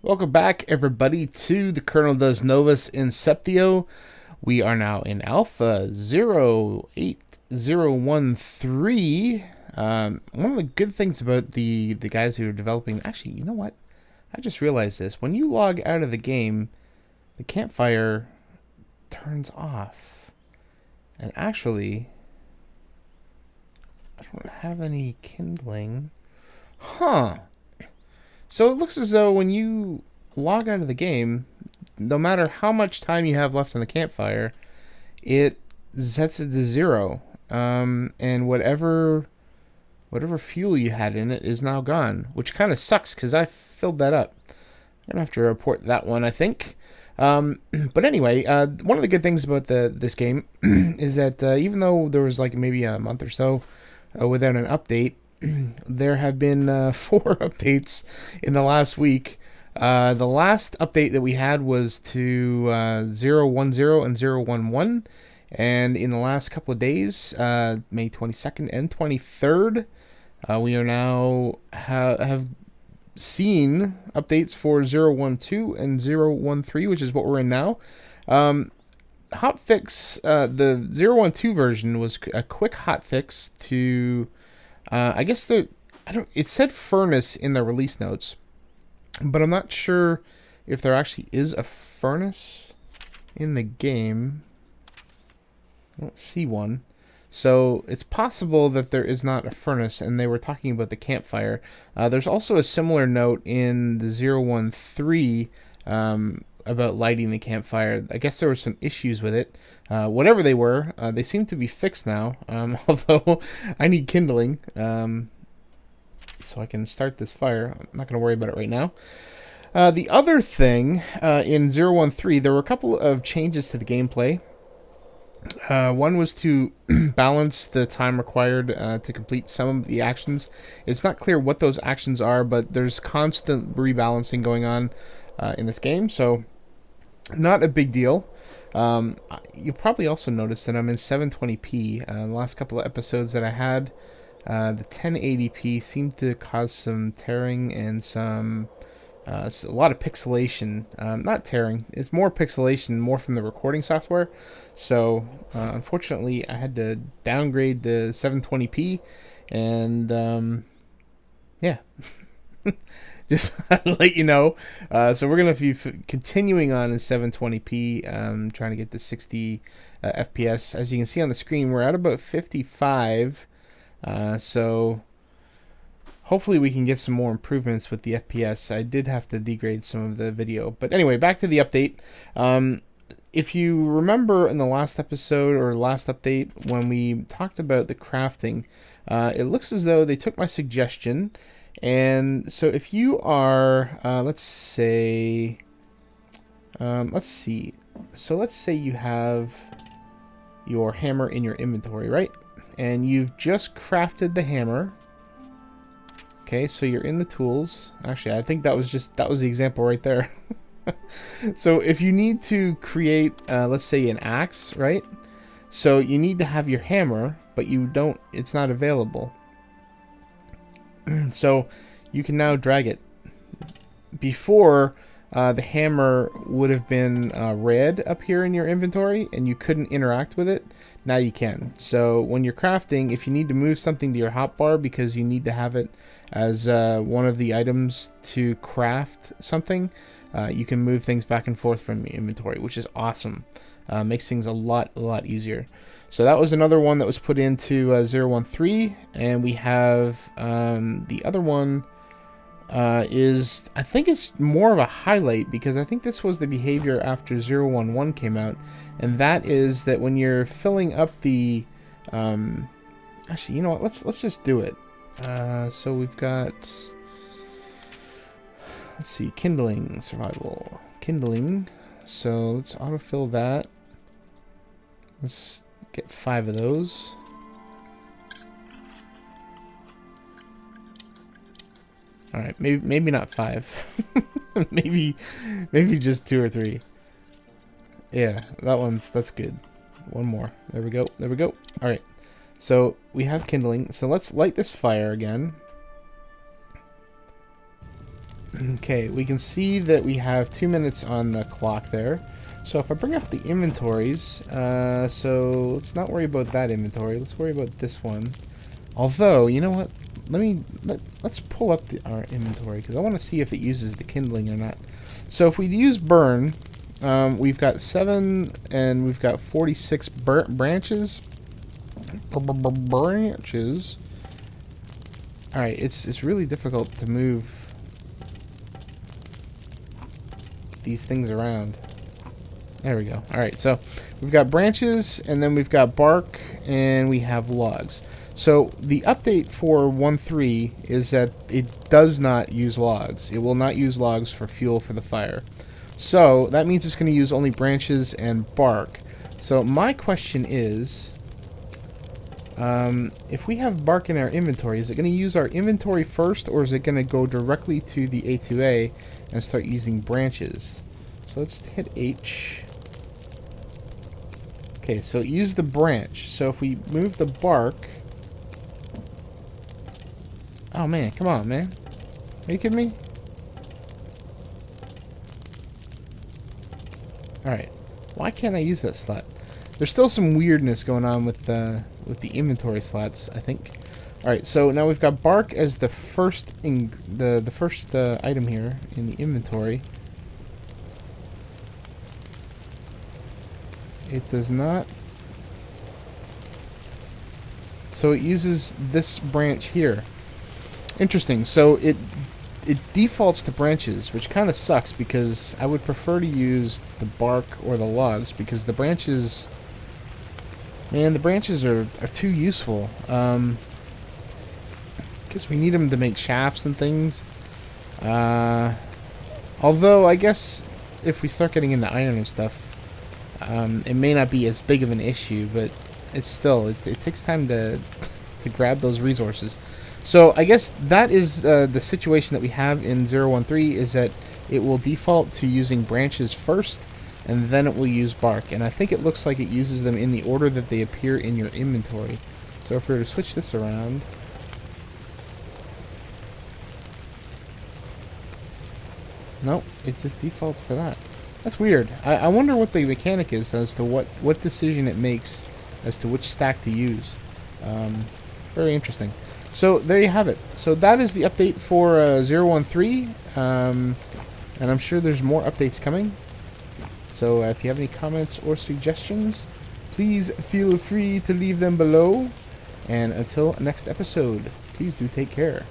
Welcome back, everybody, to the Colonel Does Novus Inceptio. We are now in Alpha 08013. One of the good things about the guys who are developing... Actually, you know what? I just realized this. When you log out of the game, the campfire turns off. And actually, I don't have any kindling. Huh. So it looks as though when you log out of the game, no matter how much time you have left on the campfire, it sets it to zero. And whatever fuel you had in it is now gone, which kind of sucks because I filled that up. I'm gonna have to report that one, I think. But anyway, one of the good things about this game is that even though there was like maybe a month or so without an update, there have been 4 updates in the last week. The last update that we had was to 010 and 011, and in the last couple of days, May 22nd and 23rd, we are now have seen updates for 012 and 013, which is what we're in now. Hotfix, the 012 version was a quick hotfix to... I guess it said furnace in the release notes, but I'm not sure if there actually is a furnace in the game. I don't see one. So it's possible that there is not a furnace, and they were talking about the campfire. There's also a similar note in the 013 about lighting the campfire. I guess there were some issues with it. Whatever they were, they seem to be fixed now, although I need kindling so I can start this fire. I'm not going to worry about it right now. The other thing, in 013, there were a couple of changes to the gameplay. One was to balance the time required to complete some of the actions. It's not clear what those actions are, but there's constant rebalancing going on in this game, so not a big deal. You'll probably also notice that I'm in 720p. The last couple of episodes that I had, the 1080p seemed to cause some tearing and a lot of pixelation. Not tearing, it's more pixelation, more from the recording software. So unfortunately, I had to downgrade to 720p, and yeah. Just to let you know. So we're going to be continuing on in 720p, trying to get to 60 FPS. As you can see on the screen, we're at about 55. So hopefully we can get some more improvements with the FPS. I did have to degrade some of the video. But anyway, back to the update. If you remember in the last episode or last update when we talked about the crafting, it looks as though they took my suggestion. And so if you are, let's see. So let's say you have your hammer in your inventory, right? And you've just crafted the hammer. Okay, so you're in the tools. Actually, I think that was the example right there. So if you need to create, let's say an axe, right? So you need to have your hammer, but it's not available. So you can now drag it. Before, the hammer would have been red up here in your inventory and you couldn't interact with it. Now you can. So when you're crafting, if you need to move something to your hotbar because you need to have it as one of the items to craft something, you can move things back and forth from your inventory, which is awesome. Makes things a lot easier. So that was another one that was put into 013, and we have the other one is, I think it's more of a highlight, because I think this was the behavior after 011 came out, and that is that when you're filling up the actually, you know what, let's just do it. So we've got, let's see, kindling, survival, kindling. So let's autofill that. Let's get 5 of those. All right, maybe not 5. maybe just 2 or 3. Yeah, that's good. One more. There we go. All right. So we have kindling. So let's light this fire again. Okay, we can see that we have 2 minutes on the clock there. So if I bring up the inventories, so let's not worry about that inventory. Let's worry about this one. Although, you know what? Let's pull up our inventory because I want to see if it uses the kindling or not. So if we use burn, we've got 7 and we've got 46 branches. Branches. All right, it's really difficult to move these things around. There we go. All right, so we've got branches, and then we've got bark, and we have logs. So the update for 1.3 is that it does not use logs. It will not use logs for fuel for the fire. So that means it's going to use only branches and bark. So my question is, if we have bark in our inventory, is it going to use our inventory first, or is it going to go directly to the A2A and start using branches? So let's hit H. Okay, so use the branch. So if we move the bark... Oh man, come on, man. Are you kidding me? Alright. Why can't I use that slot? There's still some weirdness going on with the inventory slots, I think. Alright, so now we've got bark as the first item here in the inventory. It does not. So it uses this branch here. Interesting. So it defaults to branches, which kind of sucks because I would prefer to use the bark or the logs because the branches, man, the branches are too useful. Because we need them to make shafts and things. Although I guess if we start getting into iron and stuff, it may not be as big of an issue, but it's still it takes time to grab those resources. So I guess that is the situation that we have in 0.13 is that it will default to using branches first, and then it will use bark. And I think it looks like it uses them in the order that they appear in your inventory. So if we were to switch this around, nope, it just defaults to that. That's weird. I wonder what the mechanic is as to what decision it makes as to which stack to use. Very interesting. So there you have it. So that is the update for 0.13, and I'm sure there's more updates coming. So if you have any comments or suggestions, please feel free to leave them below. And until next episode, please do take care.